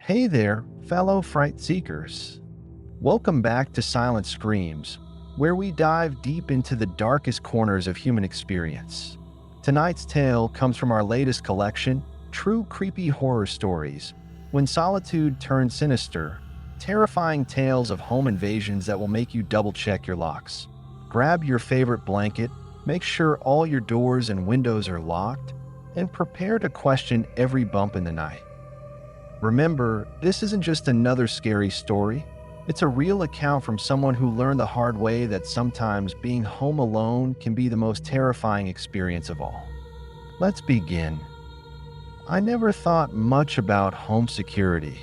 Hey there, fellow fright seekers. Welcome back to Silent Screams, where we dive deep into the darkest corners of human experience. Tonight's tale comes from our latest collection, True Creepy Horror Stories, When Solitude Turned Sinister, terrifying tales of home invasions that will make you double-check your locks. Grab your favorite blanket, make sure all your doors and windows are locked, and prepare to question every bump in the night. Remember, this isn't just another scary story. It's a real account from someone who learned the hard way that sometimes being home alone can be the most terrifying experience of all. Let's begin. I never thought much about home security.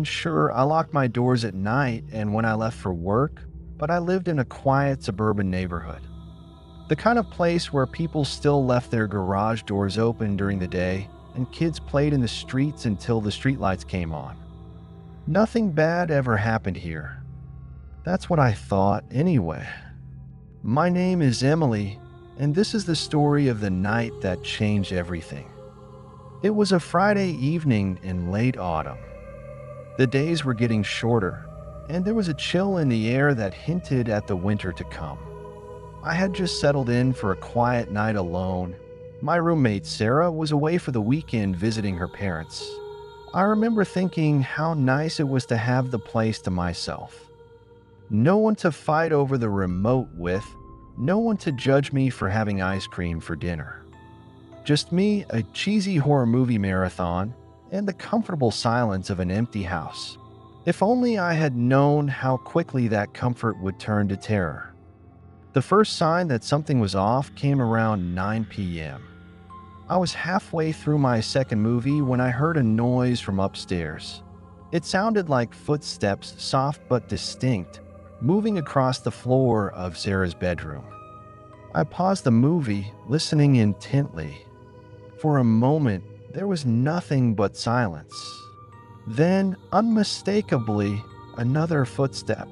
Sure, I locked my doors at night and when I left for work, but I lived in a quiet suburban neighborhood. The kind of place where people still left their garage doors open during the day and kids played in the streets until the streetlights came on. Nothing bad ever happened here. That's what I thought anyway. My name is Emily, and this is the story of the night that changed everything. It was a Friday evening in late autumn. The days were getting shorter, and there was a chill in the air that hinted at the winter to come. I had just settled in for a quiet night alone. My roommate Sarah was away for the weekend visiting her parents. I remember thinking how nice it was to have the place to myself. No one to fight over the remote with, no one to judge me for having ice cream for dinner. Just me, a cheesy horror movie marathon, and the comfortable silence of an empty house. If only I had known how quickly that comfort would turn to terror. The first sign that something was off came around 9 p.m. I was halfway through my second movie when I heard a noise from upstairs. It sounded like footsteps, soft but distinct, moving across the floor of Sarah's bedroom. I paused the movie, listening intently. For a moment, there was nothing but silence. Then, unmistakably, another footstep.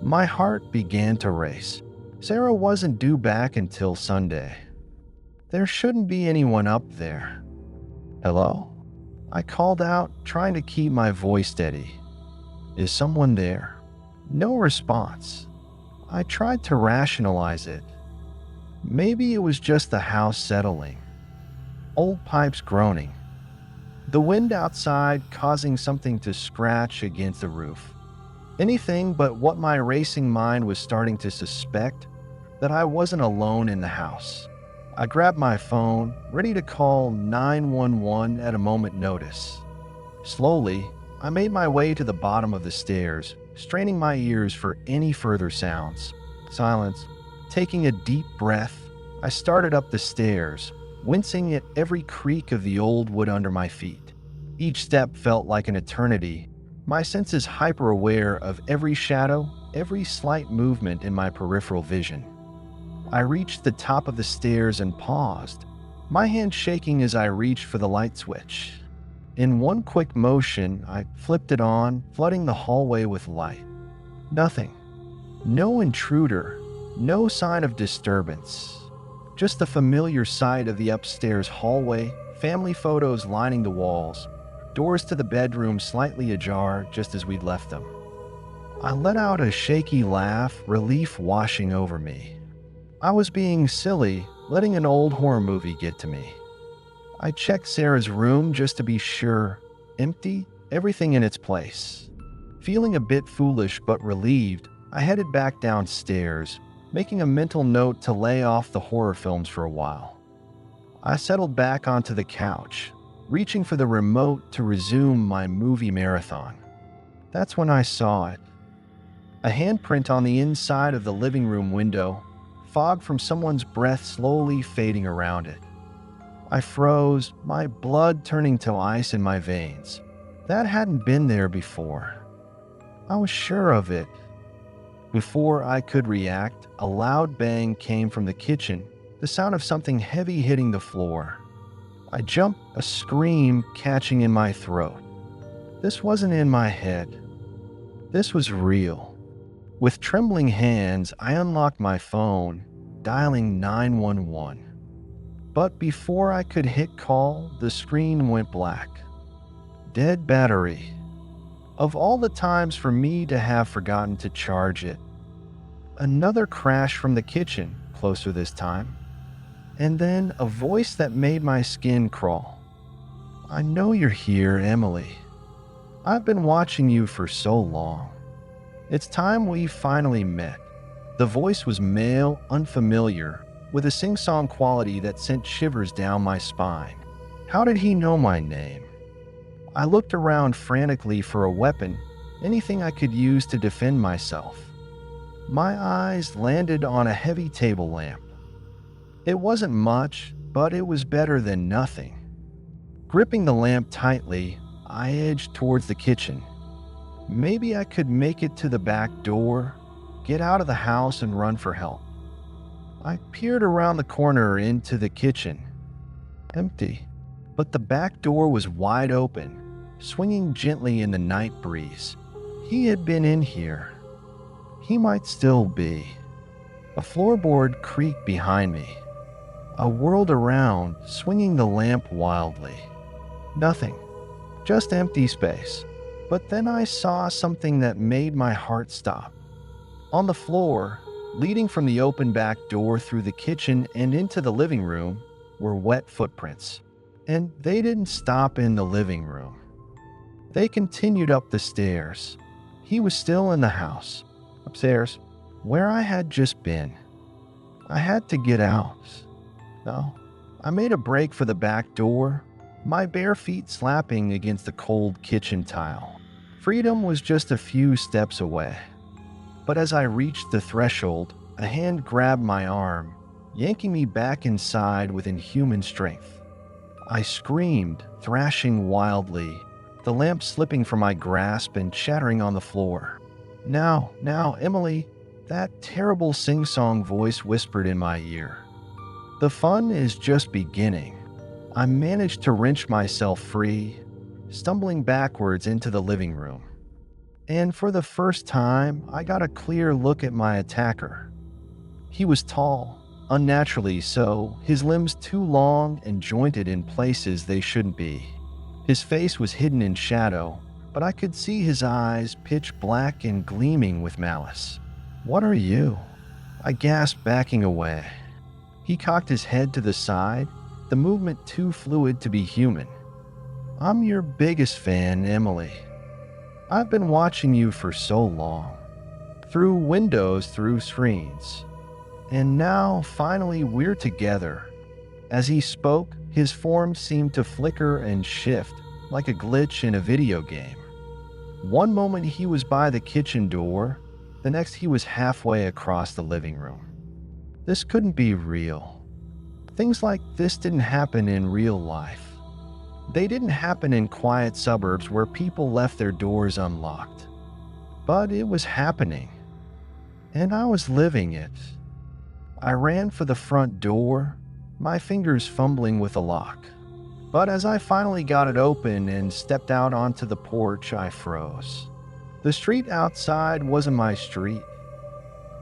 My heart began to race. Sarah wasn't due back until Sunday. There shouldn't be anyone up there. Hello? I called out, trying to keep my voice steady. Is someone there? No response. I tried to rationalize it. Maybe it was just the house settling. Old pipes groaning. The wind outside causing something to scratch against the roof. Anything but what my racing mind was starting to suspect, that I wasn't alone in the house. I grabbed my phone, ready to call 911 at a moment's notice. Slowly, I made my way to the bottom of the stairs, straining my ears for any further sounds. Silence. Taking a deep breath, I started up the stairs, wincing at every creak of the old wood under my feet. Each step felt like an eternity, my senses hyper-aware of every shadow, every slight movement in my peripheral vision. I reached the top of the stairs and paused, my hand shaking as I reached for the light switch. In one quick motion, I flipped it on, flooding the hallway with light. Nothing. No intruder, no sign of disturbance. Just the familiar sight of the upstairs hallway, family photos lining the walls, doors to the bedroom slightly ajar just as we'd left them. I let out a shaky laugh, relief washing over me. I was being silly, letting an old horror movie get to me. I checked Sarah's room just to be sure. Empty, everything in its place. Feeling a bit foolish but relieved, I headed back downstairs, making a mental note to lay off the horror films for a while. I settled back onto the couch, reaching for the remote to resume my movie marathon. That's when I saw it. A handprint on the inside of the living room window, fog from someone's breath slowly fading around it. I froze, my blood turning to ice in my veins. That hadn't been there before. I was sure of it. Before I could react, a loud bang came from the kitchen, the sound of something heavy hitting the floor. I jumped, a scream catching in my throat. This wasn't in my head. This was real. With trembling hands, I unlocked my phone, dialing 911. But before I could hit call, the screen went black. dead battery. Of all the times for me to have forgotten to charge it. Another crash from the kitchen, closer this time. And then a voice that made my skin crawl. I know you're here, Emily. I've been watching you for so long. It's time we finally met. The voice was male, unfamiliar, with a sing-song quality that sent shivers down my spine. How did he know my name? I looked around frantically for a weapon, anything I could use to defend myself. My eyes landed on a heavy table lamp. It wasn't much, but it was better than nothing. Gripping the lamp tightly, I edged towards the kitchen. Maybe I could make it to the back door, get out of the house and run for help. I peered around the corner into the kitchen. Empty, but the back door was wide open, swinging gently in the night breeze. He had been in here. He might still be. A floorboard creaked behind me. I whirled around, swinging the lamp wildly. Nothing. Just empty space. But then I saw something that made my heart stop. On the floor, leading from the open back door through the kitchen and into the living room, were wet footprints. And they didn't stop in the living room. They continued up the stairs. He was still in the house, upstairs, where I had just been. I had to get out. No, I made a break for the back door, my bare feet slapping against the cold kitchen tile. Freedom was just a few steps away. But as I reached the threshold, a hand grabbed my arm, yanking me back inside with inhuman strength. I screamed, thrashing wildly, the lamp slipping from my grasp and shattering on the floor. Now, Emily, that terrible sing-song voice whispered in my ear. The fun is just beginning. I managed to wrench myself free, stumbling backwards into the living room. And for the first time, I got a clear look at my attacker. He was tall, unnaturally so, his limbs too long and jointed in places they shouldn't be. His face was hidden in shadow, but I could see his eyes pitch black and gleaming with malice. What are you? I gasped, backing away. He cocked his head to the side, the movement too fluid to be human. I'm your biggest fan, Emily. I've been watching you for so long. Through windows, through screens. And now, finally, we're together. As he spoke, his form seemed to flicker and shift, like a glitch in a video game. One moment he was by the kitchen door, the next he was halfway across the living room. This couldn't be real. Things like this didn't happen in real life. They didn't happen in quiet suburbs where people left their doors unlocked. But it was happening. And I was living it. I ran for the front door, my fingers fumbling with the lock. But as I finally got it open and stepped out onto the porch, I froze. The street outside wasn't my street.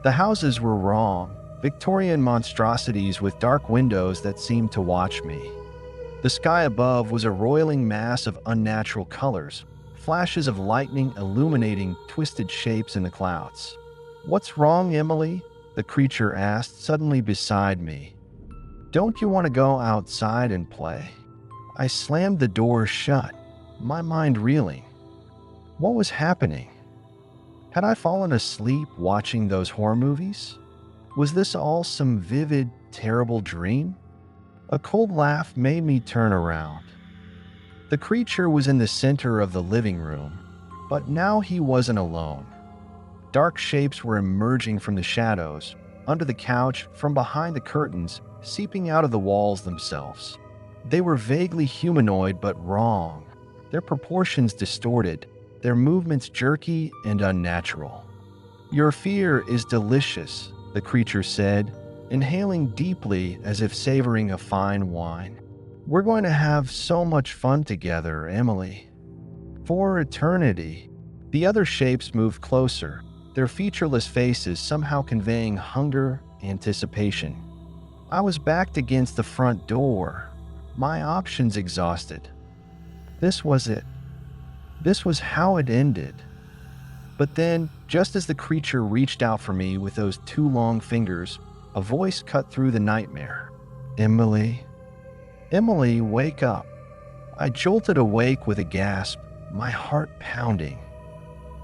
The houses were wrong, Victorian monstrosities with dark windows that seemed to watch me. The sky above was a roiling mass of unnatural colors, flashes of lightning illuminating twisted shapes in the clouds. "What's wrong, Emily?" the creature asked, suddenly beside me. "Don't you want to go outside and play?" I slammed the door shut, my mind reeling. What was happening? Had I fallen asleep watching those horror movies? Was this all some vivid, terrible dream? A cold laugh made me turn around. The creature was in the center of the living room, but now he wasn't alone. Dark shapes were emerging from the shadows, under the couch, from behind the curtains, seeping out of the walls themselves. They were vaguely humanoid but wrong, their proportions distorted, their movements jerky and unnatural. "Your fear is delicious," the creature said, inhaling deeply as if savoring a fine wine. "We're going to have so much fun together, Emily. For eternity." The other shapes moved closer, their featureless faces somehow conveying hunger, anticipation. I was backed against the front door, my options exhausted. This was it. This was how it ended. But then, just as the creature reached out for me with those two long fingers, a voice cut through the nightmare. "Emily, Emily, wake up." I jolted awake with a gasp, my heart pounding.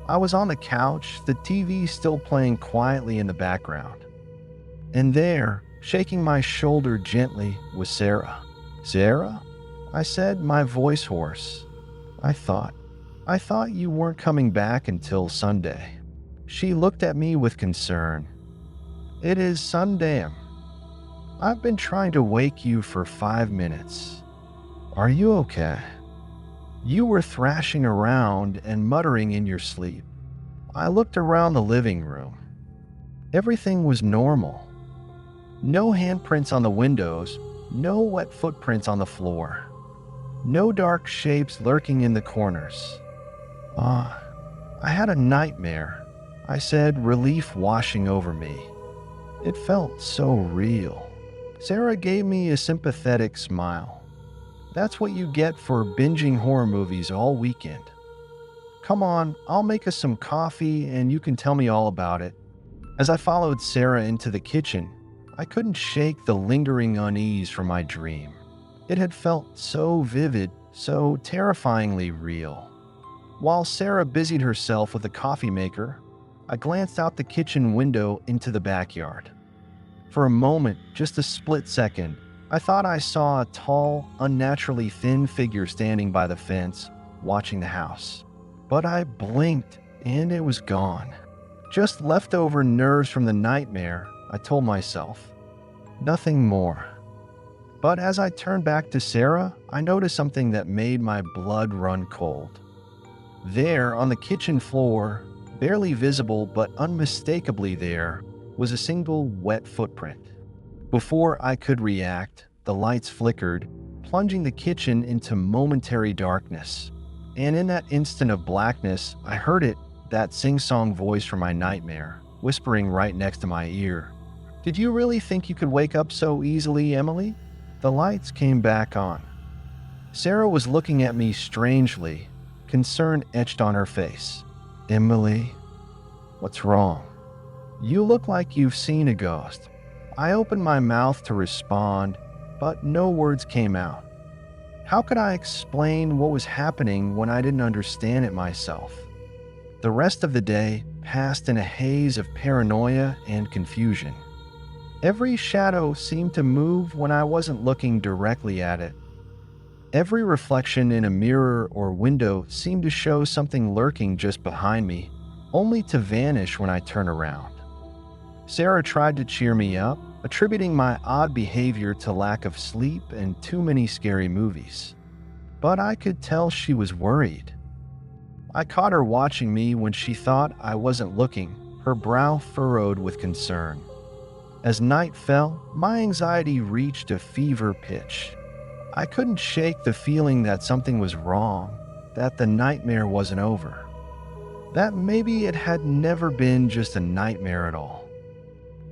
I was on the couch, the TV still playing quietly in the background. And there, shaking my shoulder gently, was Sarah. "Sarah?" I said, my voice hoarse. I thought you weren't coming back until Sunday." She looked at me with concern. "It is Sunday. I've been trying to wake you for 5 minutes. Are you okay? You were thrashing around and muttering in your sleep." I looked around the living room. Everything was normal. No handprints on the windows, no wet footprints on the floor, no dark shapes lurking in the corners. I had a nightmare," I said, relief washing over me. It felt so real. Sarah gave me a sympathetic smile. "That's what you get for binging horror movies all weekend. Come on, I'll make us some coffee and you can tell me all about it." As I followed Sarah into the kitchen, I couldn't shake the lingering unease from my dream. It had felt so vivid, so terrifyingly real. While Sarah busied herself with the coffee maker, I glanced out the kitchen window into the backyard. For a moment, just a split second, I thought I saw a tall, unnaturally thin figure standing by the fence, watching the house. But I blinked, and it was gone. Just leftover nerves from the nightmare, I told myself. Nothing more. But as I turned back to Sarah, I noticed something that made my blood run cold. There, on the kitchen floor, barely visible but unmistakably there, was a single wet footprint. Before I could react, the lights flickered, plunging the kitchen into momentary darkness. And in that instant of blackness, I heard it, that sing-song voice from my nightmare, whispering right next to my ear. "Did you really think you could wake up so easily, Emily?" The lights came back on. Sarah was looking at me strangely, concern etched on her face. "Emily, what's wrong? You look like you've seen a ghost." I opened my mouth to respond, but no words came out. How could I explain what was happening when I didn't understand it myself? The rest of the day passed in a haze of paranoia and confusion. Every shadow seemed to move when I wasn't looking directly at it. Every reflection in a mirror or window seemed to show something lurking just behind me, only to vanish when I turned around. Sarah tried to cheer me up, attributing my odd behavior to lack of sleep and too many scary movies. But I could tell she was worried. I caught her watching me when she thought I wasn't looking, her brow furrowed with concern. As night fell, my anxiety reached a fever pitch. I couldn't shake the feeling that something was wrong, that the nightmare wasn't over. That maybe it had never been just a nightmare at all.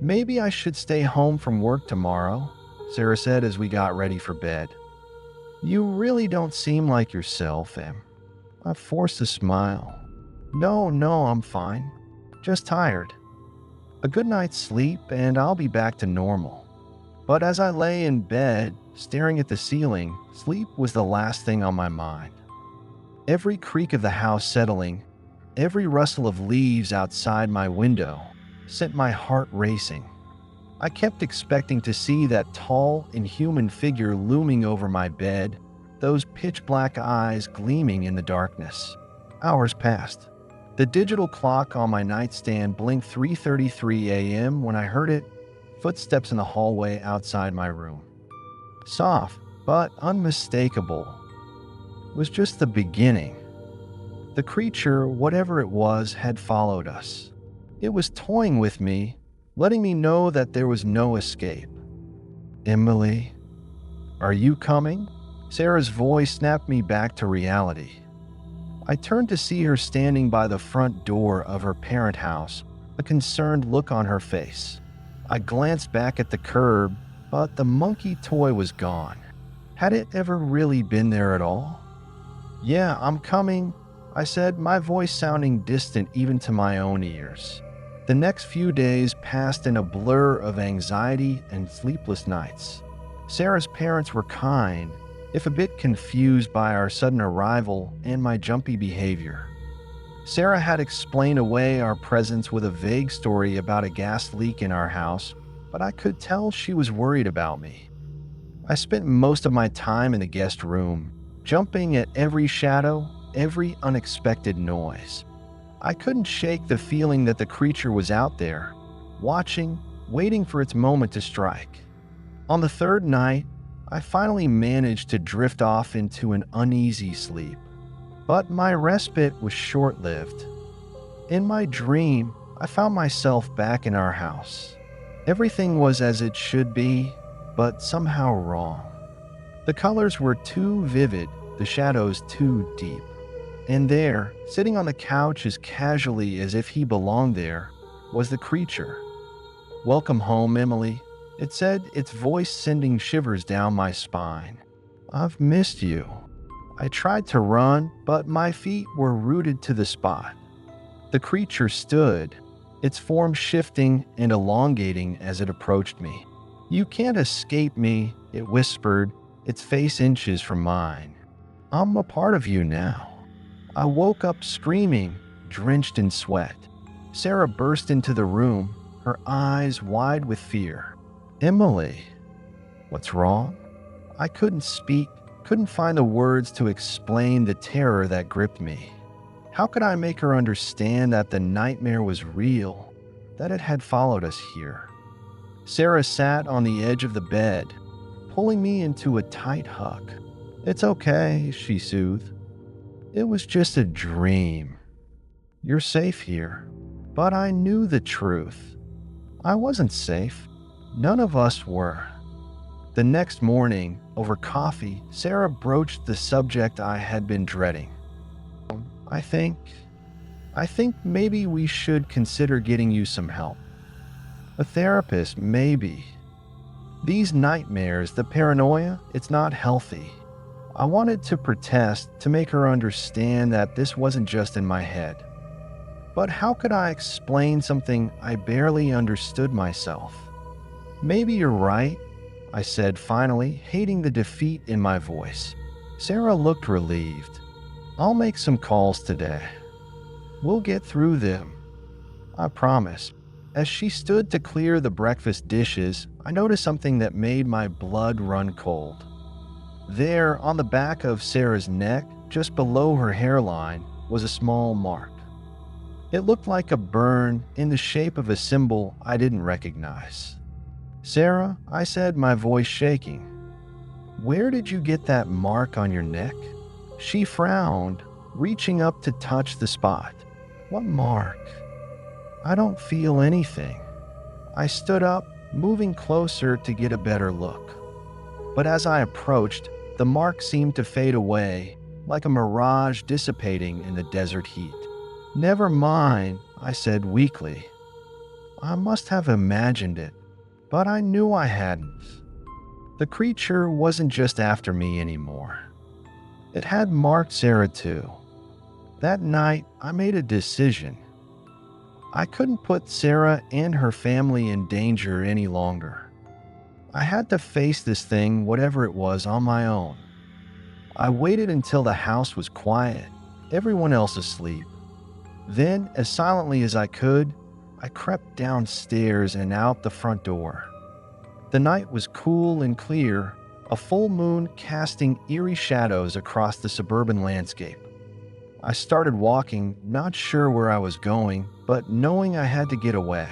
"Maybe I should stay home from work tomorrow," Sarah said as we got ready for bed. "You really don't seem like yourself, Em." I forced a smile. No, I'm fine. Just tired. A good night's sleep and I'll be back to normal." But as I lay in bed, staring at the ceiling, sleep was the last thing on my mind. Every creak of the house settling, every rustle of leaves outside my window, sent my heart racing. I kept expecting to see that tall, inhuman figure looming over my bed, those pitch-black eyes gleaming in the darkness. Hours passed. The digital clock on my nightstand blinked 3:33 a.m. when I heard it, footsteps in the hallway outside my room. Soft, but unmistakable. It was just the beginning. The creature, whatever it was, had followed us. It was toying with me, letting me know that there was no escape. "Emily, are you coming?" Sarah's voice snapped me back to reality. I turned to see her standing by the front door of her parent house, a concerned look on her face. I glanced back at the curb, but the monkey toy was gone. Had it ever really been there at all? "Yeah, I'm coming," I said, my voice sounding distant even to my own ears. The next few days passed in a blur of anxiety and sleepless nights. Sarah's parents were kind, if a bit confused by our sudden arrival and my jumpy behavior. Sarah had explained away our presence with a vague story about a gas leak in our house, but I could tell she was worried about me. I spent most of my time in the guest room, jumping at every shadow, every unexpected noise. I couldn't shake the feeling that the creature was out there, watching, waiting for its moment to strike. On the third night, I finally managed to drift off into an uneasy sleep. But my respite was short-lived. In my dream, I found myself back in our house. Everything was as it should be, but somehow wrong. The colors were too vivid, the shadows too deep. And there, sitting on the couch as casually as if he belonged there, was the creature. "Welcome home, Emily," it said, its voice sending shivers down my spine. "I've missed you." I tried to run, but my feet were rooted to the spot. The creature stood, its form shifting and elongating as it approached me. "You can't escape me," it whispered, its face inches from mine. "I'm a part of you now." I woke up screaming, drenched in sweat. Sarah burst into the room, her eyes wide with fear. "Emily, what's wrong?" I couldn't speak, couldn't find the words to explain the terror that gripped me. How could I make her understand that the nightmare was real, that it had followed us here? Sarah sat on the edge of the bed, pulling me into a tight hug. "It's okay," she soothed. "It was just a dream. You're safe here." But I knew the truth. I wasn't safe. None of us were. The next morning, over coffee, Sarah broached the subject I had been dreading. I think maybe we should consider getting you some help. A therapist, maybe. These nightmares, the paranoia, it's not healthy." I wanted to protest, to make her understand that this wasn't just in my head. But how could I explain something I barely understood myself? "Maybe you're right," I said finally, hating the defeat in my voice. Sarah looked relieved. "I'll make some calls today. We'll get through them. I promise." As she stood to clear the breakfast dishes, I noticed something that made my blood run cold. There, on the back of Sarah's neck, just below her hairline, was a small mark. It looked like a burn in the shape of a symbol I didn't recognize. "Sarah," I said, my voice shaking, "where did you get that mark on your neck?" She frowned, reaching up to touch the spot. "What mark?" "I don't feel anything." I stood up, moving closer to get a better look. But as I approached, the mark seemed to fade away, like a mirage dissipating in the desert heat. "Never mind," I said weakly. I must have imagined it, but I knew I hadn't. The creature wasn't just after me anymore. It had marked Sarah too. That night, I made a decision. I couldn't put Sarah and her family in danger any longer. I had to face this thing, whatever it was, on my own. I waited until the house was quiet, everyone else asleep. Then, as silently as I could, I crept downstairs and out the front door. The night was cool and clear, a full moon casting eerie shadows across the suburban landscape. I started walking, not sure where I was going, but knowing I had to get away.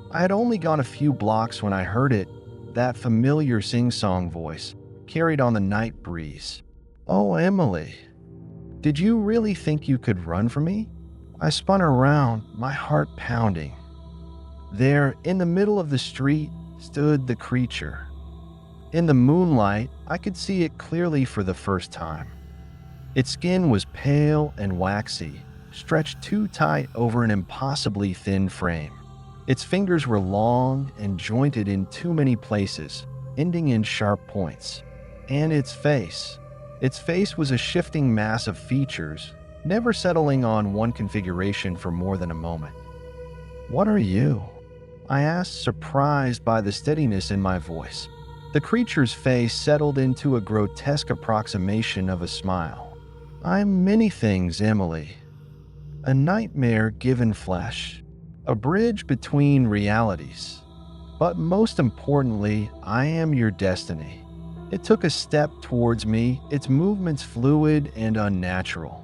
I had only gone a few blocks when I heard it, that familiar sing-song voice, carried on the night breeze. "Oh, Emily, did you really think you could run from me?" I spun around, my heart pounding. There, in the middle of the street, stood the creature. In the moonlight, I could see it clearly for the first time. Its skin was pale and waxy, stretched too tight over an impossibly thin frame. Its fingers were long and jointed in too many places, ending in sharp points. And its face was a shifting mass of features, never settling on one configuration for more than a moment. "What are you?" I asked, surprised by the steadiness in my voice. The creature's face settled into a grotesque approximation of a smile. "I'm many things, Emily. A nightmare given flesh. A bridge between realities. But most importantly, I am your destiny." It took a step towards me, its movements fluid and unnatural.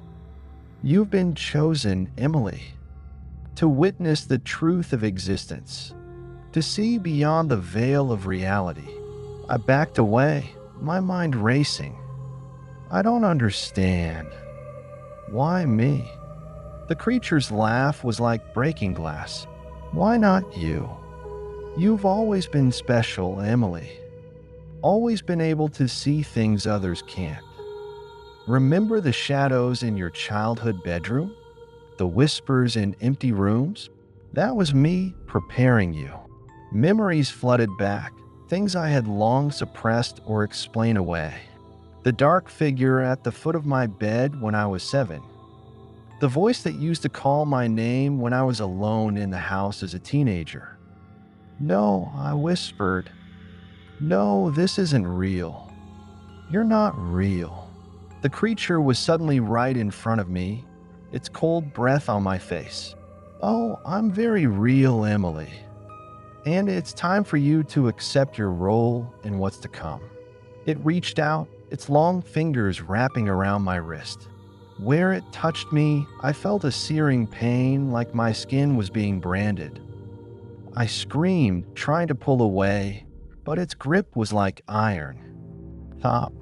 "You've been chosen, Emily, to witness the truth of existence, to see beyond the veil of reality." I backed away, my mind racing. "I don't understand. Why me?" The creature's laugh was like breaking glass. "Why not you? You've always been special, Emily. Always been able to see things others can't. Remember the shadows in your childhood bedroom? The whispers in empty rooms? That was me preparing you." Memories flooded back, things I had long suppressed or explained away. The dark figure at the foot of my bed when I was 7. The voice that used to call my name when I was alone in the house as a teenager. "No," I whispered. "No, this isn't real. You're not real." The creature was suddenly right in front of me, its cold breath on my face. "Oh, I'm very real, Emily. And it's time for you to accept your role in what's to come." It reached out, its long fingers wrapping around my wrist. Where it touched me, I felt a searing pain like my skin was being branded. I screamed, trying to pull away, but its grip was like iron. "Stop,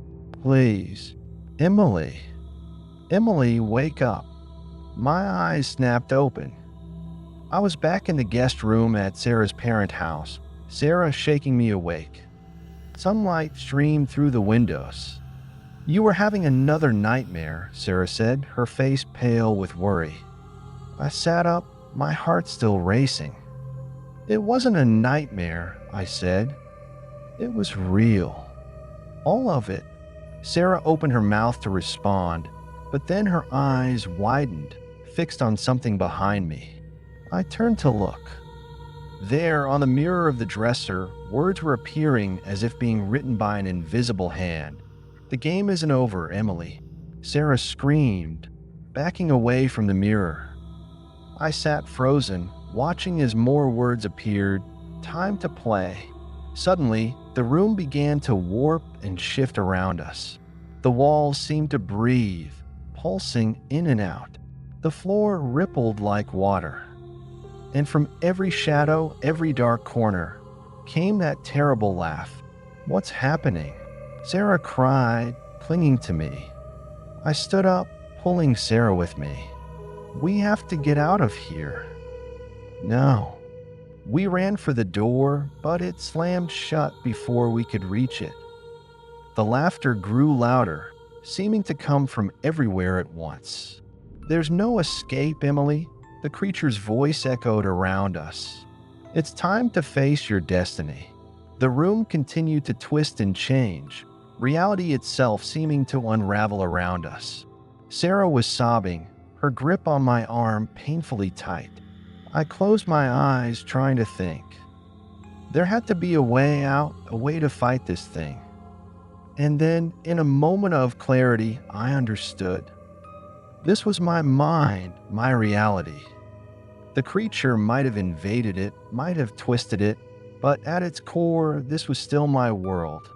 please. Emily. Emily, wake up." My eyes snapped open. I was back in the guest room at Sarah's parent house, Sarah shaking me awake. Sunlight streamed through the windows. "You were having another nightmare," Sarah said, her face pale with worry. I sat up, my heart still racing. "It wasn't a nightmare," I said. "It was real. All of it." Sarah opened her mouth to respond, but then her eyes widened, fixed on something behind me. I turned to look. There, on the mirror of the dresser, words were appearing as if being written by an invisible hand. "The game isn't over, Emily." Sarah screamed, backing away from the mirror. I sat frozen, watching as more words appeared. "Time to play." Suddenly, the room began to warp and shift around us. The walls seemed to breathe, pulsing in and out. The floor rippled like water. And from every shadow, every dark corner, came that terrible laugh. "What's happening?" Sarah cried, clinging to me. I stood up, pulling Sarah with me. "We have to get out of here." "No." We ran for the door, but it slammed shut before we could reach it. The laughter grew louder, seeming to come from everywhere at once. "There's no escape, Emily." The creature's voice echoed around us. "It's time to face your destiny." The room continued to twist and change, reality itself seeming to unravel around us. Sarah was sobbing, her grip on my arm painfully tight. I closed my eyes, trying to think. There had to be a way out, a way to fight this thing. And then, in a moment of clarity, I understood. This was my mind, my reality. The creature might have invaded it, might have twisted it, but at its core, this was still my world.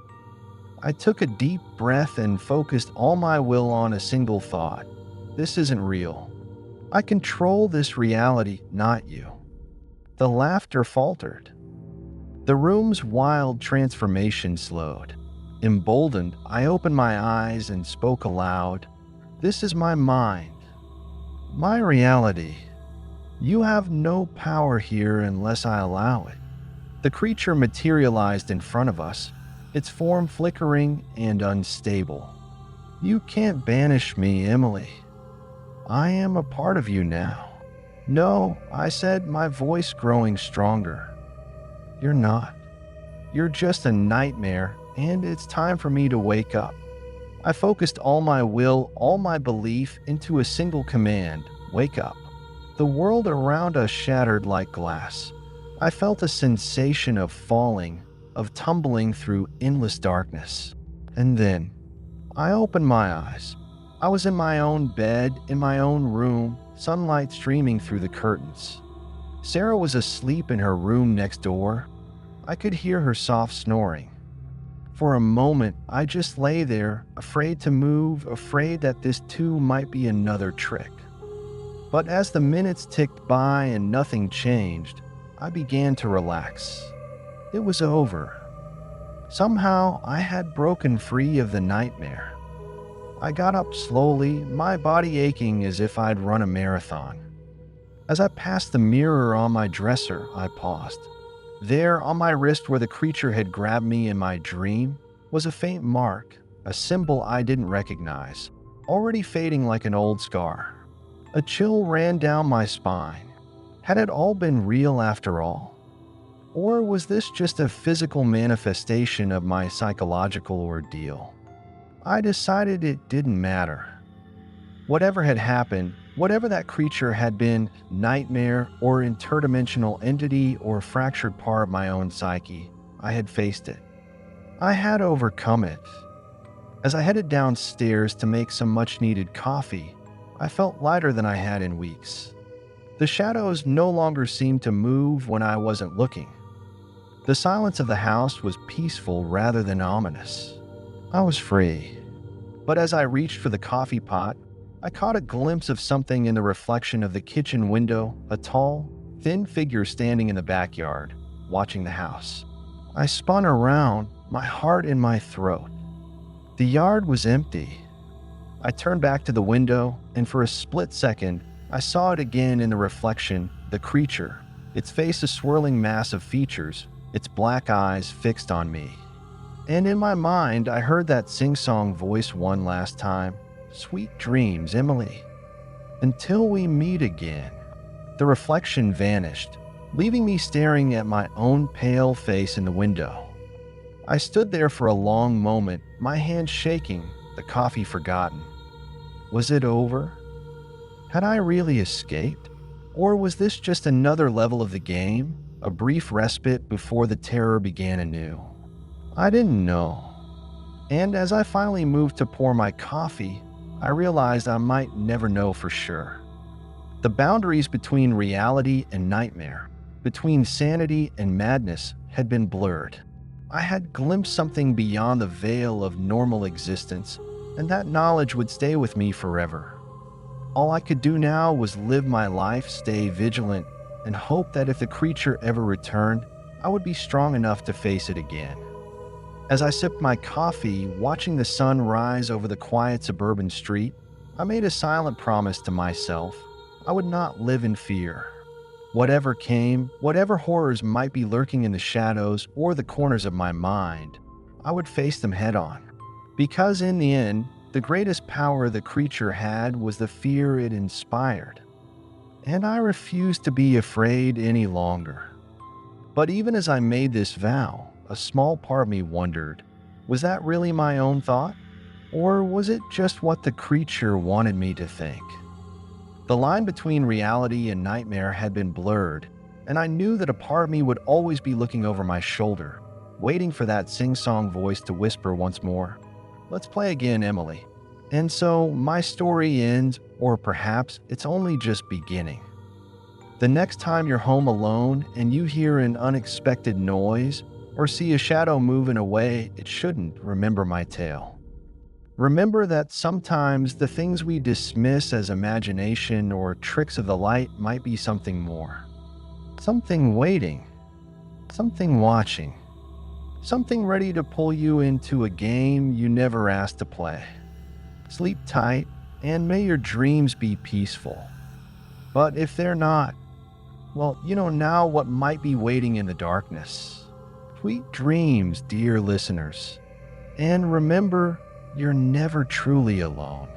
I took a deep breath and focused all my will on a single thought. This isn't real. I control this reality, not you. The laughter faltered. The room's wild transformation slowed. Emboldened, I opened my eyes and spoke aloud. This is my mind. My reality. You have no power here unless I allow it. The creature materialized in front of us, its form flickering and unstable. You can't banish me, Emily. I am a part of you now. No, I said, my voice growing stronger. You're not. You're just a nightmare, and it's time for me to wake up. I focused all my will, all my belief into a single command: wake up. The world around us shattered like glass. I felt a sensation of falling, of tumbling through endless darkness. And then, I opened my eyes. I was in my own bed, in my own room, sunlight streaming through the curtains. Sarah was asleep in her room next door. I could hear her soft snoring. For a moment, I just lay there, afraid to move, afraid that this too might be another trick. But as the minutes ticked by and nothing changed, I began to relax. It was over. Somehow, I had broken free of the nightmare. I got up slowly, my body aching as if I'd run a marathon. As I passed the mirror on my dresser, I paused. There, on my wrist where the creature had grabbed me in my dream, was a faint mark, a symbol I didn't recognize, already fading like an old scar. A chill ran down my spine. Had it all been real after all? Or was this just a physical manifestation of my psychological ordeal? I decided it didn't matter. Whatever had happened, whatever that creature had been, nightmare or interdimensional entity or fractured part of my own psyche, I had faced it. I had overcome it. As I headed downstairs to make some much-needed coffee, I felt lighter than I had in weeks. The shadows no longer seemed to move when I wasn't looking. The silence of the house was peaceful rather than ominous. I was free. But as I reached for the coffee pot, I caught a glimpse of something in the reflection of the kitchen window, a tall, thin figure standing in the backyard, watching the house. I spun around, my heart in my throat. The yard was empty. I turned back to the window, and for a split second, I saw it again in the reflection, the creature, its face a swirling mass of features, its black eyes fixed on me. And in my mind, I heard that sing-song voice one last time. Sweet dreams, Emily. Until we meet again. The reflection vanished, leaving me staring at my own pale face in the window. I stood there for a long moment, my hands shaking, the coffee forgotten. Was it over? Had I really escaped? Or was this just another level of the game, a brief respite before the terror began anew? I didn't know. And as I finally moved to pour my coffee, I realized I might never know for sure. The boundaries between reality and nightmare, between sanity and madness, had been blurred. I had glimpsed something beyond the veil of normal existence, and that knowledge would stay with me forever. All I could do now was live my life, stay vigilant, and hope that if the creature ever returned, I would be strong enough to face it again. As I sipped my coffee, watching the sun rise over the quiet suburban street, I made a silent promise to myself. I would not live in fear. Whatever came, whatever horrors might be lurking in the shadows or the corners of my mind, I would face them head on. Because in the end, the greatest power the creature had was the fear it inspired. And I refused to be afraid any longer. But even as I made this vow, a small part of me wondered, was that really my own thought? Or was it just what the creature wanted me to think? The line between reality and nightmare had been blurred, and I knew that a part of me would always be looking over my shoulder, waiting for that sing-song voice to whisper once more, "Let's play again, Emily." And so my story ends, or perhaps it's only just beginning. The next time you're home alone and you hear an unexpected noise, or see a shadow move in a way it shouldn't, remember my tale. Remember that sometimes the things we dismiss as imagination or tricks of the light might be something more. Something waiting. Something watching. Something ready to pull you into a game you never asked to play. Sleep tight, and may your dreams be peaceful. But if they're not, well, you know now what might be waiting in the darkness. Sweet dreams, dear listeners. And remember, you're never truly alone.